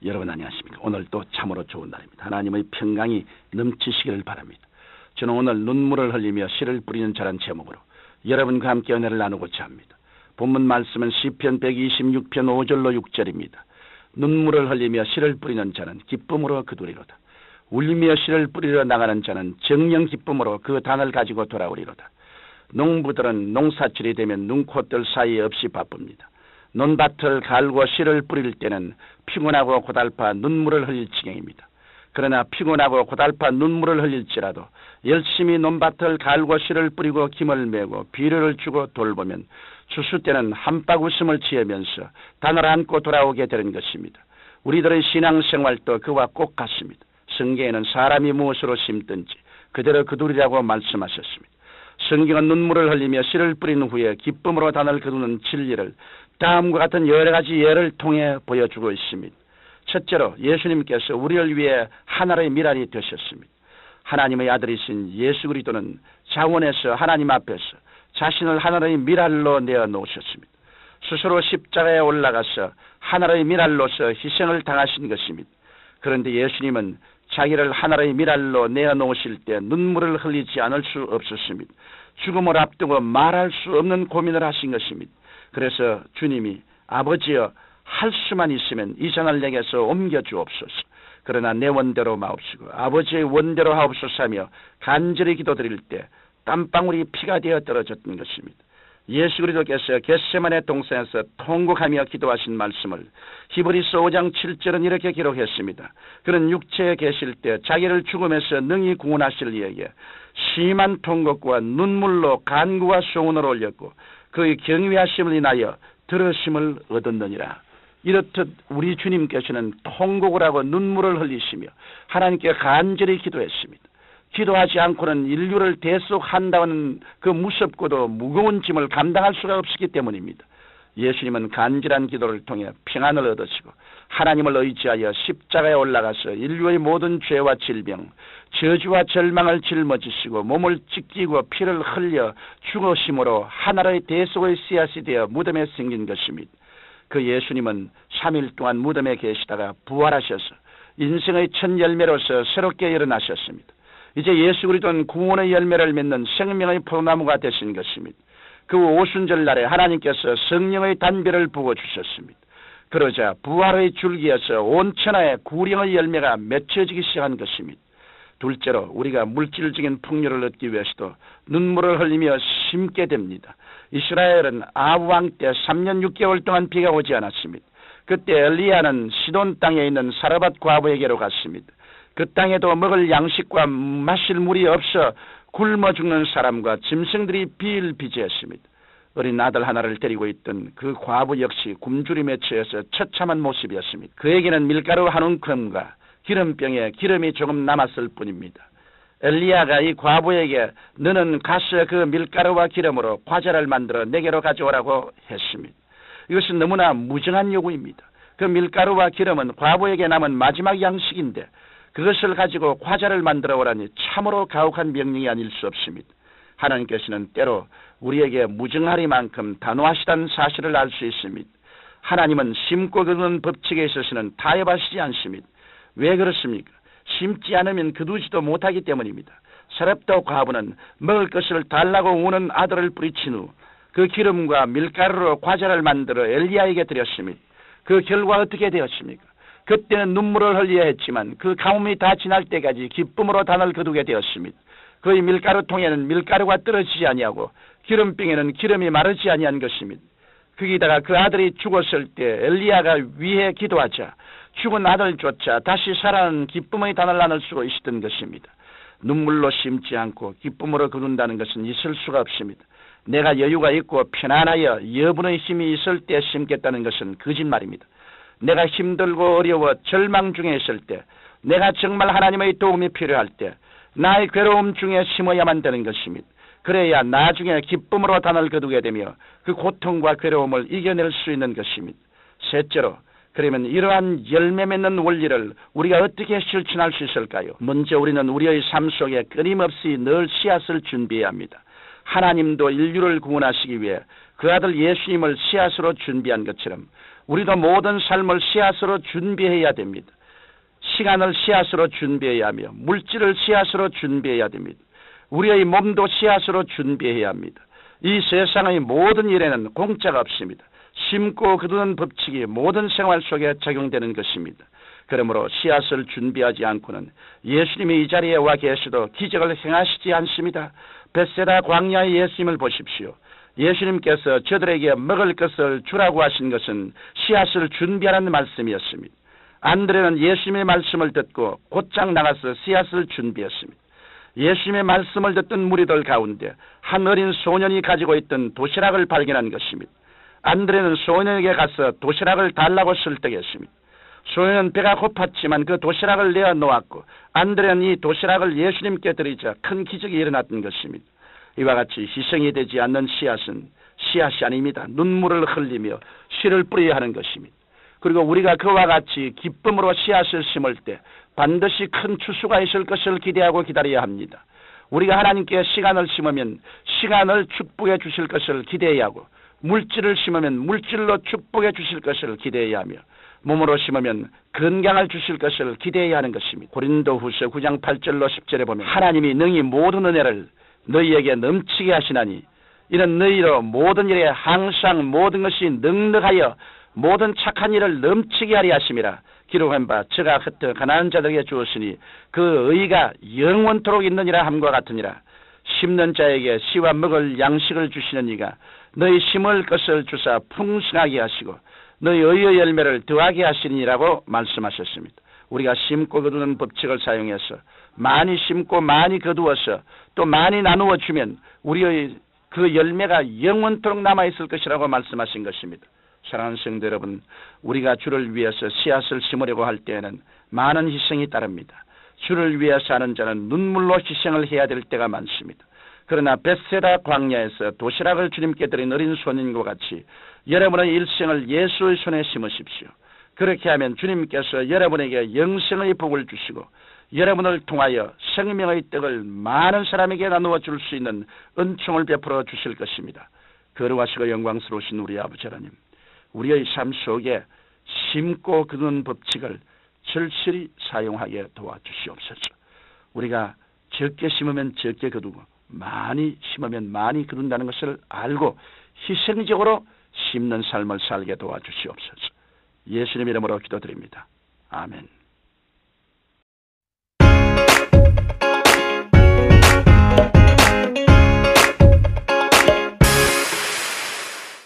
여러분 안녕하십니까? 오늘 또 참으로 좋은 날입니다. 하나님의 평강이 넘치시기를 바랍니다. 저는 오늘 눈물을 흘리며 씨를 뿌리는 자란 제목으로 여러분과 함께 은혜를 나누고자 합니다. 본문 말씀은 시편 126편 5절로 6절입니다. 눈물을 흘리며 씨를 뿌리는 자는 기쁨으로 거두리로다. 울며 씨를 뿌리러 나가는 자는 정령 기쁨으로 그 단을 가지고 돌아오리로다. 농부들은 농사철이 되면 눈코뜰 사이에 없이 바쁩니다. 논밭을 갈고 씨를 뿌릴 때는 피곤하고 고달파 눈물을 흘릴 지경입니다. 그러나 피곤하고 고달파 눈물을 흘릴지라도 열심히 논밭을 갈고 씨를 뿌리고 김을 메고 비료를 주고 돌보면 추수 때는 한박 웃음을 지으면서 단을 안고 돌아오게 되는 것입니다. 우리들의 신앙생활도 그와 꼭 같습니다. 성경에는 사람이 무엇으로 심든지 그대로 거두리라고 말씀하셨습니다. 성경은 눈물을 흘리며 씨를 뿌린 후에 기쁨으로 단을 거두는 진리를 다음과 같은 여러 가지 예를 통해 보여주고 있습니다. 첫째로 예수님께서 우리를 위해 하나의 미랄이 되셨습니다. 하나님의 아들이신 예수 그리스도는 자원에서 하나님 앞에서 자신을 하나의 미랄로 내어놓으셨습니다. 스스로 십자가에 올라가서 하나의 미랄로서 희생을 당하신 것입니다. 그런데 예수님은 자기를 하나의 미랄로 내어놓으실 때 눈물을 흘리지 않을 수 없었습니다. 죽음을 앞두고 말할 수 없는 고민을 하신 것입니다. 그래서 주님이 아버지여 할 수만 있으면 이 잔을 내게서 옮겨주옵소서. 그러나 내 원대로 마옵시고 아버지의 원대로 하옵소서하며 간절히 기도드릴 때 땀방울이 피가 되어 떨어졌던 것입니다. 예수 그리스도께서 겟세마네 동산에서 통곡하며 기도하신 말씀을 히브리서 5장 7절은 이렇게 기록했습니다. 그는 육체에 계실 때 자기를 죽음에서 능히 구원하실 이에게 심한 통곡과 눈물로 간구와 소원을 올렸고 그의 경외하심을 인하여 들으심을 얻었느니라. 이렇듯 우리 주님께서는 통곡을 하고 눈물을 흘리시며 하나님께 간절히 기도했습니다. 기도하지 않고는 인류를 대속한다는 그 무섭고도 무거운 짐을 감당할 수가 없었기 때문입니다. 예수님은 간절한 기도를 통해 평안을 얻으시고 하나님을 의지하여 십자가에 올라가서 인류의 모든 죄와 질병, 저주와 절망을 짊어지시고 몸을 찢기고 피를 흘려 죽으심으로 하나의 대속의 씨앗이 되어 무덤에 생긴 것입니다. 그 예수님은 3일 동안 무덤에 계시다가 부활하셔서 인생의 첫 열매로서 새롭게 일어나셨습니다. 이제 예수 그리스도는 구원의 열매를 맺는 생명의 포도나무가 되신 것입니다. 그 오순절 날에 하나님께서 성령의 단비를 부어주셨습니다. 그러자 부활의 줄기에서 온 천하에 구령의 열매가 맺혀지기 시작한 것입니다. 둘째로 우리가 물질적인 풍요를 얻기 위해서도 눈물을 흘리며 심게 됩니다. 이스라엘은 아합 왕 때 3년 6개월 동안 비가 오지 않았습니다. 그때 엘리야는 시돈 땅에 있는 사르밧 과부에게로 갔습니다. 그 땅에도 먹을 양식과 마실 물이 없어 굶어 죽는 사람과 짐승들이 비일비재했습니다. 어린 아들 하나를 데리고 있던 그 과부 역시 굶주림에 처해서 처참한 모습이었습니다. 그에게는 밀가루 한 움큼과 기름병에 기름이 조금 남았을 뿐입니다. 엘리야가 이 과부에게 너는 가서 그 밀가루와 기름으로 과자를 만들어 내게로 가져오라고 했습니다. 이것은 너무나 무정한 요구입니다. 그 밀가루와 기름은 과부에게 남은 마지막 양식인데 그것을 가지고 과자를 만들어 오라니 참으로 가혹한 명령이 아닐 수 없습니다. 하나님께서는 때로 우리에게 무정하리만큼 단호하시다는 사실을 알 수 있습니다. 하나님은 심고 거두는 법칙에 있어서는 타협하시지 않습니다. 왜 그렇습니까? 심지 않으면 거두지도 못하기 때문입니다. 사렙다 과부는 먹을 것을 달라고 우는 아들을 뿌리친 후 그 기름과 밀가루로 과자를 만들어 엘리야에게 드렸습니다. 그 결과 어떻게 되었습니까? 그때는 눈물을 흘려야 했지만 그 가뭄이 다 지날 때까지 기쁨으로 단을 거두게 되었습니다. 그의 밀가루통에는 밀가루가 떨어지지 아니하고 기름병에는 기름이 마르지 아니한 것입니다. 거기다가 그 아들이 죽었을 때 엘리야가 위에 기도하자 죽은 아들조차 다시 살아나는 기쁨의 단을 나눌 수가 있었던 것입니다. 눈물로 심지 않고 기쁨으로 거둔다는 것은 있을 수가 없습니다. 내가 여유가 있고 편안하여 여분의 힘이 있을 때 심겠다는 것은 거짓말입니다. 내가 힘들고 어려워 절망 중에 있을 때, 내가 정말 하나님의 도움이 필요할 때 나의 괴로움 중에 심어야만 되는 것입니다. 그래야 나중에 기쁨으로 단을 거두게 되며 그 고통과 괴로움을 이겨낼 수 있는 것입니다. 셋째로, 그러면 이러한 열매 맺는 원리를 우리가 어떻게 실천할 수 있을까요? 먼저 우리는 우리의 삶 속에 끊임없이 늘 씨앗을 준비해야 합니다. 하나님도 인류를 구원하시기 위해 그 아들 예수님을 씨앗으로 준비한 것처럼 우리도 모든 삶을 씨앗으로 준비해야 됩니다. 시간을 씨앗으로 준비해야 하며 물질을 씨앗으로 준비해야 됩니다. 우리의 몸도 씨앗으로 준비해야 합니다. 이 세상의 모든 일에는 공짜가 없습니다. 심고 거두는 법칙이 모든 생활 속에 적용되는 것입니다. 그러므로 씨앗을 준비하지 않고는 예수님이 이 자리에 와 계셔도 기적을 행하시지 않습니다. 벳세다 광야의 예수님을 보십시오. 예수님께서 저들에게 먹을 것을 주라고 하신 것은 씨앗을 준비하라는 말씀이었습니다. 안드레는 예수님의 말씀을 듣고 곧장 나가서 씨앗을 준비했습니다. 예수님의 말씀을 듣던 무리들 가운데 한 어린 소년이 가지고 있던 도시락을 발견한 것입니다. 안드레는 소년에게 가서 도시락을 달라고 설득했습니다. 소년은 배가 고팠지만 그 도시락을 내어 놓았고 안드레는 이 도시락을 예수님께 드리자 큰 기적이 일어났던 것입니다. 이와 같이 희생이 되지 않는 씨앗은 씨앗이 아닙니다. 눈물을 흘리며 씨를 뿌려야 하는 것입니다. 그리고 우리가 그와 같이 기쁨으로 씨앗을 심을 때 반드시 큰 추수가 있을 것을 기대하고 기다려야 합니다. 우리가 하나님께 시간을 심으면 시간을 축복해 주실 것을 기대해야 하고 물질을 심으면 물질로 축복해 주실 것을 기대해야 하며 몸으로 심으면 건강을 주실 것을 기대해야 하는 것입니다. 고린도후서 9장 8절로 10절에 보면 하나님이 능히 모든 은혜를 너희에게 넘치게 하시나니 이는 너희로 모든 일에 항상 모든 것이 넉넉하여 모든 착한 일을 넘치게 하리 하심이라. 기록한 바 저가 흩어 가난한 자들에게 주었으니 그 의가 영원토록 있느니라 함과 같으니라. 심는 자에게 씨와 먹을 양식을 주시는 이가 너희 심을 것을 주사 풍성하게 하시고 너희 의의 열매를 더하게 하시니라고 말씀하셨습니다. 우리가 심고 거두는 법칙을 사용해서 많이 심고 많이 거두어서 또 많이 나누어 주면 우리의 그 열매가 영원토록 남아있을 것이라고 말씀하신 것입니다. 사랑하는 성도 여러분, 우리가 주를 위해서 씨앗을 심으려고 할 때에는 많은 희생이 따릅니다. 주를 위해 사는 자는 눈물로 희생을 해야 될 때가 많습니다. 그러나 벳세다 광야에서 도시락을 주님께 드린 어린 소년과 같이 여러분의 일생을 예수의 손에 심으십시오. 그렇게 하면 주님께서 여러분에게 영생의 복을 주시고 여러분을 통하여 생명의 떡을 많은 사람에게 나누어 줄 수 있는 은총을 베풀어 주실 것입니다. 거룩하시고 영광스러우신 우리 아버지 하나님, 우리의 삶 속에 심고 거두는 법칙을 절실히 사용하게 도와주시옵소서. 우리가 적게 심으면 적게 거두고 많이 심으면 많이 거둔다는 것을 알고 희생적으로 심는 삶을 살게 도와주시옵소서. 예수님 이름으로 기도드립니다. 아멘.